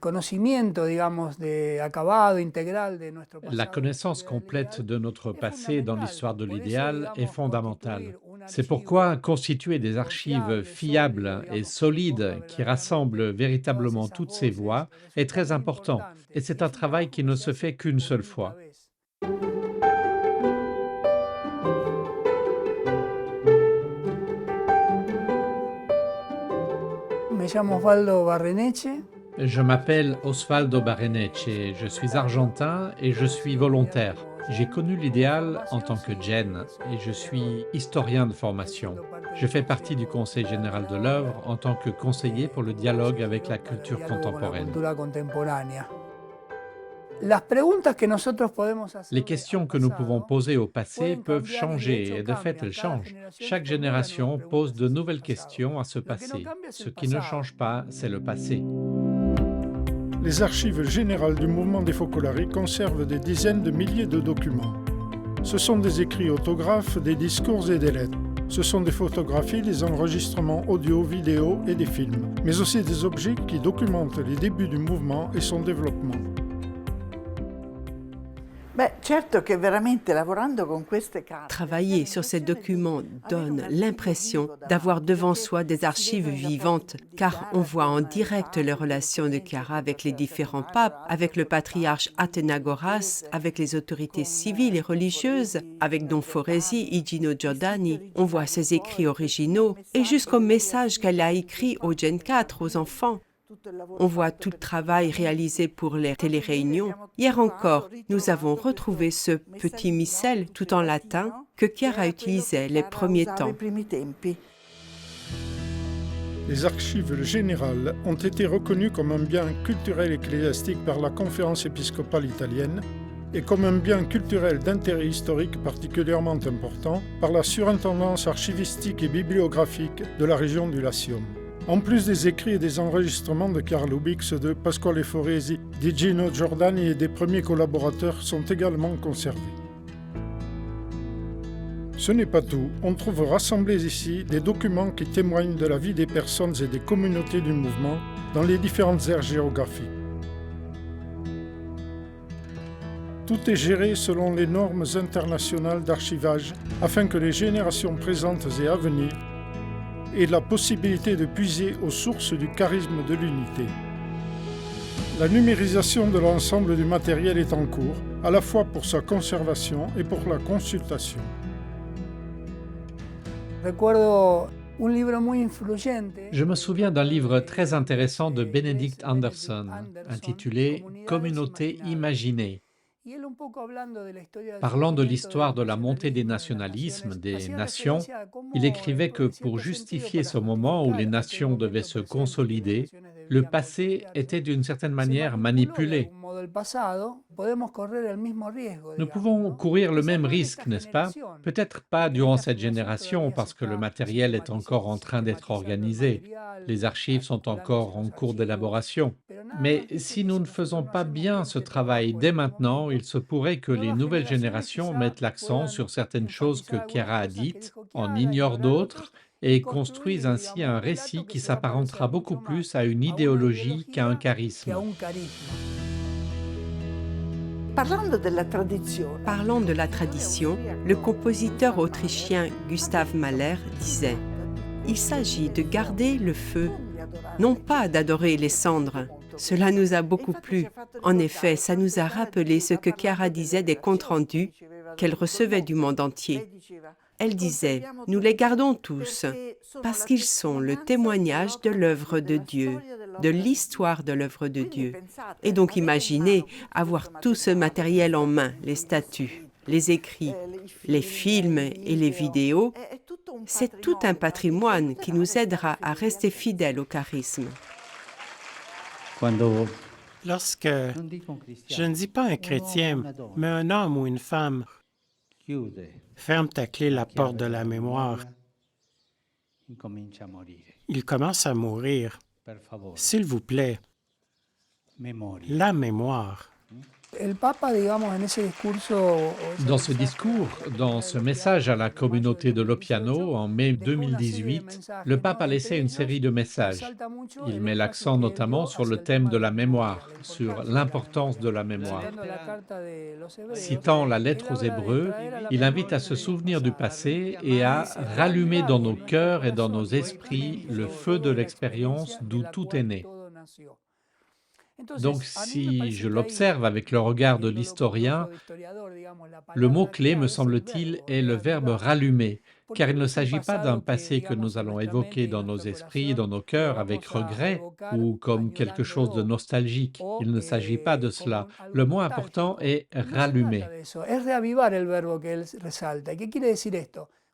conocimiento, digamos, de acabado integral de nuestro La pasado y connaissance del complète ideal de notre es passé dans fundamental. l'histoire de Por eso, l'idéal est digamos, fondamentale. constituir un C'est pourquoi archivo constituer des archives confiable, sólido, fiables et digamos, que recoja solides qui rassemblent verdaderamente todas véritablement esas toutes ces voces, voix est resulta très muy important et importante y c'est un es un travail trabajo qui que ne se se hace fait qu'une por seule única fois. vez. Me llamo Osvaldo Barreneche, Je m'appelle Osvaldo Barreneche, je suis argentin et je suis volontaire. J'ai connu l'idéal en tant que Jen et je suis historien de formation. Je fais partie du Conseil général de l'œuvre en tant que conseiller pour le dialogue avec la para el culture diálogo con la contemporaine. cultura contemporánea. Las preguntas que nosotros podemos Les hacerle al questions que nous pouvons pasado poser au passé pueden peuvent cambiar y de changer hecho et de fait cambian. elles Cada changent. generación Chaque formula nuevas génération pose preguntas de hacia el nouvelles pasado. questions à ce Lo que no passé. cambia es Ce el qui ne pasado. change pas, c'est le passé. Les archives générales du mouvement des Focolari conservent des dizaines de milliers de documents. Ce sont des écrits autographes, des discours et des lettres. Ce sont des photographies, des enregistrements audio, vidéo et des films, mais aussi des objets qui documentent les débuts du mouvement et son développement. Travailler sur ces documents donne l'impression d'avoir devant soi des archives vivantes, car on voit en direct les relations de Chiara avec les différents papes, avec le patriarche Athénagoras, avec les autorités civiles et religieuses, avec Don Foresi et Gino Giordani. On voit ses écrits originaux et jusqu'au message qu'elle a écrit au Gen 4 aux enfants. On voit tout le travail réalisé pour les téléréunions. Hier encore, nous avons retrouvé ce petit missel tout en latin que Chiara utilisait les premiers temps. Les archives générales ont été reconnues comme un bien culturel ecclésiastique par la Conférence épiscopale italienne et comme un bien culturel d'intérêt historique particulièrement important par la surintendance archivistique et bibliographique de la région du Latium. En plus des écrits et des enregistrements de Carlo Bix, de Pasquale Foresi, di Gino Giordani et des premiers collaborateurs sont également conservés. Ce n'est pas tout, on trouve rassemblés ici des documents qui témoignent de la vie des personnes et des communautés du mouvement dans les différentes aires géographiques. Tout est géré selon les normes internationales d'archivage afin que les générations présentes et à venir aient la possibilité de puiser aux sources du charisme de l'unité. La numérisation de l'ensemble du matériel est en cours, à la fois pour sa conservation et pour la consultation. Je me souviens d'un livre très intéressant de Benedict Anderson, intitulé Communauté imaginée. Parlant de l'histoire de la montée des nationalismes, des nations, il écrivait que pour justifier ce moment où les nations devaient se consolider, le passé était d'une certaine manière manipulé. Nous pouvons courir le même risque, n'est-ce pas? Peut-être pas durant cette génération parce que le matériel est encore en train d'être organisé. Les archives sont encore en cours d'élaboration. Mais si nous ne faisons pas bien ce travail dès maintenant, il se pourrait que les nouvelles générations mettent l'accent sur certaines choses que Chiara a dites, en ignorent d'autres et construisent ainsi un récit qui s'apparentera beaucoup plus à une idéologie qu'à un charisme. Parlant de la tradition, le compositeur autrichien Gustav Mahler disait « Il s'agit de garder le feu, non pas d'adorer les cendres. » Cela nous a beaucoup plu. En effet, ça nous a rappelé ce que Chiara disait des comptes rendus qu'elle recevait du monde entier. Elle disait « Nous les gardons tous, parce qu'ils sont le témoignage de l'œuvre de Dieu, de l'histoire de l'œuvre de Dieu. » Et donc imaginez avoir tout ce matériel en main, les statues, les écrits, les films et les vidéos. C'est tout un patrimoine qui nous aidera à rester fidèles au charisme. Lorsque, je ne dis pas un chrétien, mais un homme ou une femme, ferme ta clé la porte de la mémoire, il commence à mourir. S'il vous plaît, la mémoire. Dans ce discours, dans ce message à la communauté de Lopiano en mai 2018, le pape a laissé une série de messages. Il met l'accent notamment sur le thème de la mémoire, sur l'importance de la mémoire. Citant la lettre aux Hébreux, il invite à se souvenir du passé et à rallumer dans nos cœurs et dans nos esprits le feu de l'expérience d'où tout est né. Donc, si je l'observe avec le regard de l'historien, le mot-clé, me semble-t-il, est le verbe « rallumer », car il ne s'agit pas d'un passé que nous allons évoquer dans nos esprits, dans nos cœurs, avec regret ou comme quelque chose de nostalgique. Il ne s'agit pas de cela. Le mot important est « rallumer ».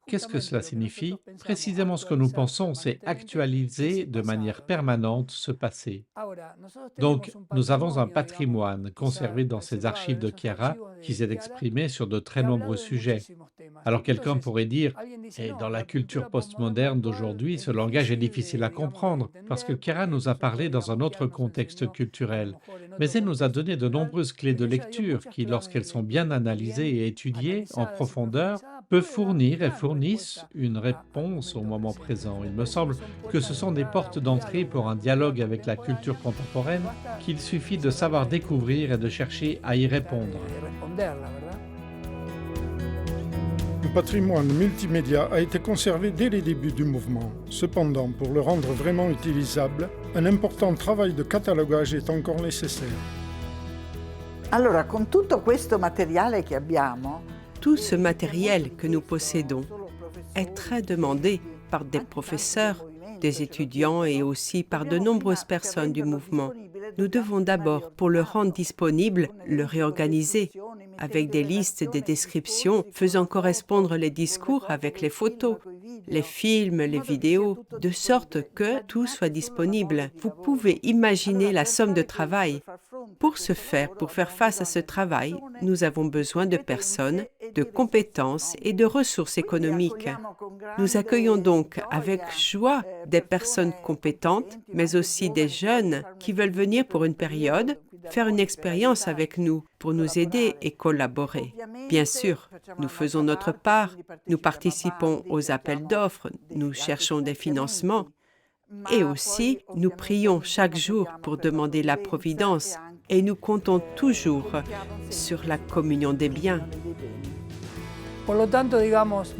Qu'est-ce que cela signifie? Précisément ce que nous pensons, c'est actualiser de manière permanente ce passé. Donc, nous avons un patrimoine conservé dans ces archives de Chiara qui s'est exprimé sur de très nombreux sujets. Alors quelqu'un pourrait dire, et dans la culture postmoderne d'aujourd'hui, ce langage est difficile à comprendre, parce que Chiara nous a parlé dans un autre contexte culturel, mais elle nous a donné de nombreuses clés de lecture qui, lorsqu'elles sont bien analysées et étudiées en profondeur, peuvent fournir et fournissent une réponse au moment présent. Il me semble que ce sont des portes d'entrée pour un dialogue avec la culture contemporaine qu'il suffit de savoir découvrir et de chercher à y répondre. Le patrimoine multimédia a été conservé dès les débuts du mouvement. Cependant, pour le rendre vraiment utilisable, un important travail de catalogage est encore nécessaire. Allora, con tutto questo materiale che abbiamo, Tout ce matériel que nous possédons est très demandé par des professeurs, des étudiants et aussi par de nombreuses personnes du mouvement. Nous devons d'abord, pour le rendre disponible, le réorganiser avec des listes et des descriptions faisant correspondre les discours avec les photos, les films, les vidéos, de sorte que tout soit disponible. Vous pouvez imaginer la somme de travail. Pour ce faire, pour faire face à ce travail, nous avons besoin de personnes, de compétences et de ressources économiques. Nous accueillons donc avec joie des personnes compétentes, mais aussi des jeunes qui veulent venir pour une période, faire une expérience avec nous, pour nous aider et collaborer. Bien sûr, nous faisons notre part, nous participons aux appels d'offres, nous cherchons des financements et aussi nous prions chaque jour pour demander la providence et nous comptons toujours sur la communion des biens.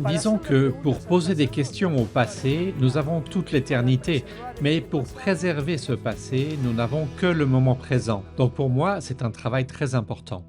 Disons que pour poser des questions au passé, nous avons toute l'éternité, mais pour préserver ce passé, nous n'avons que le moment présent. Donc pour moi, c'est un travail très important.